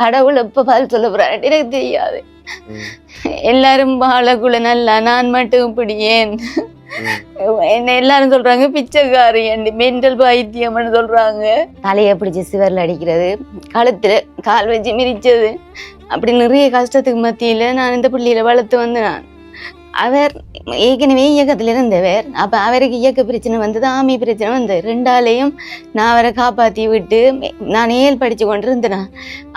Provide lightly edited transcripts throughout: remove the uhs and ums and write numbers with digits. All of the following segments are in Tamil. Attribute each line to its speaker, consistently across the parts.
Speaker 1: கடவுள் எப்ப பதில் சொல்ல போறாரு எனக்கு தெரியாது. எல்லாரும் வாழக்குள்ள நல்லா, நான் மட்டும் இப்படி ஏன் என்ன எல்லாரும் சொல்றாங்க பிச்சைக்காரி மென்டல் பைத்தியம்னு சொல்றாங்க. தலையை பிடிச்சி சிவர்ல அடிக்கிறது, கழுத்துல கால் வச்சு மிதிச்சது, அப்படி நிறைய கஷ்டத்துக்கு மத்தியில நான் இந்த பிள்ளையில வளர்த்து வந்து அவர் ஏற்கனவே இயக்கத்துல இருந்தவர். அப்ப அவருக்கு இயக்க பிரச்சனை வந்தது, ஆமி பிரச்சனை வந்தது. ரெண்டாலையும் நான் அவரை காப்பாத்தி விட்டு நான் ஏல் படிச்சு கொண்டு இருந்தேன்.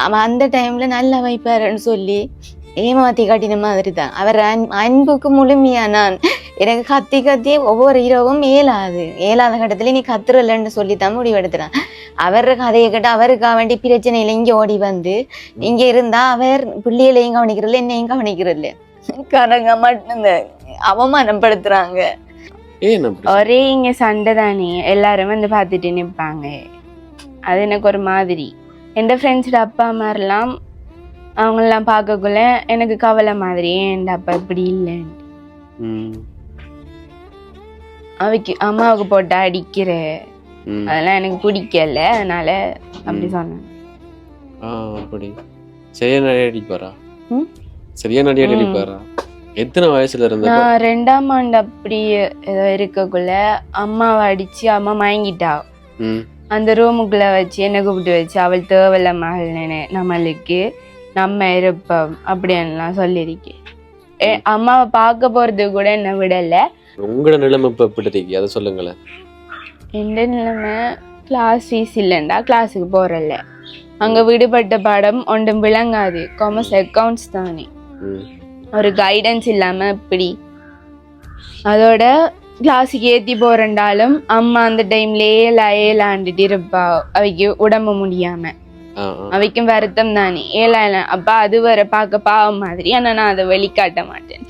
Speaker 1: அவன் அந்த டைம்ல நல்லா வைப்பாருன்னு சொல்லி ஏமாத்தி காட்டின மாதிரி தான். அவர் அன்புக்கு முழுமையா நான் எனக்கு கத்தி கத்தி ஒவ்வொரு இரவும் ஏலாத கட்டத்துல நீ கத்துறலன்னு சொல்லித்தான் முடிவெடுத்துறான். அவர் கதையை கேட்டு அவருக்காக வேண்டி பிரச்சனையில இங்க ஓடி வந்து இங்க இருந்தா அவர் பிள்ளைகளையும் கவனிக்கிறதில்ல, என்னையும் கவனிக்கிறதில்ல. கரங்க மட்டும் அவமானப்படுத்துறாங்க.
Speaker 2: ஒரே இங்க சண்டை தானே, எல்லாரும் வந்து பார்த்துட்டு நிற்பாங்க. அது எனக்கு ஒரு மாதிரி. என் ஃப்ரெண்ட்ஸோட அப்பா அம்மாரெல்லாம் அவங்களெல்லாம் பார்க்கக்குள்ள எனக்கு கவலை மாதிரி, என் அப்பா இப்படி இல்லைன்னு. அம்மாவுக்கு போட்டு அடிக்கிற அதெல்லாம் எனக்கு பிடிக்கல, அதனால அப்படி சொன்னேன்.
Speaker 3: எத்தனை வயசுல இருந்து?
Speaker 2: நான் 2ஆம் ஆண்டு அப்படி ஏதோ இருக்கக்குள்ள அம்மாவை அடிச்சு அம்மா மயங்கிட்டா. அந்த ரூமுக்குள்ள வச்சு என்ன கூப்பிட்டு வச்சு அவள் தேவையில்ல மகள் நம்மளுக்கு நம்ம இருப்போம் அப்படின்லாம் சொல்லியிருக்கேன். அம்மாவை பார்க்க போறது கூட என்ன விடல.
Speaker 3: உங்களோட நிலைமை இப்ப எப்படி இருக்கு அதை சொல்லுங்களேன்.
Speaker 2: எந்த நிலைமை, கிளாஸ் ஃபீஸ் இல்லைண்டா கிளாஸுக்கு போறல, அங்க விடுபட்ட பாடம் ஒன்றும் விளங்காது, காமர்ஸ் அக்கௌண்ட்ஸ் தானே, ஒரு கைடன்ஸ் இல்லாம இப்படி. அதோட கிளாஸுக்கு ஏற்றி போறண்டாலும் அம்மா அந்த டைம்ல ஏலாண்டுட்டு இருப்பா, அவைக்கு உடம்பு முடியாம, அவைக்கும் வருத்தம் தானே ஏழாயிரம். அப்ப அது வர பார்க்க பாவம் மாதிரி, ஆனா நான் அதை வெளிக்காட்ட மாட்டேன்.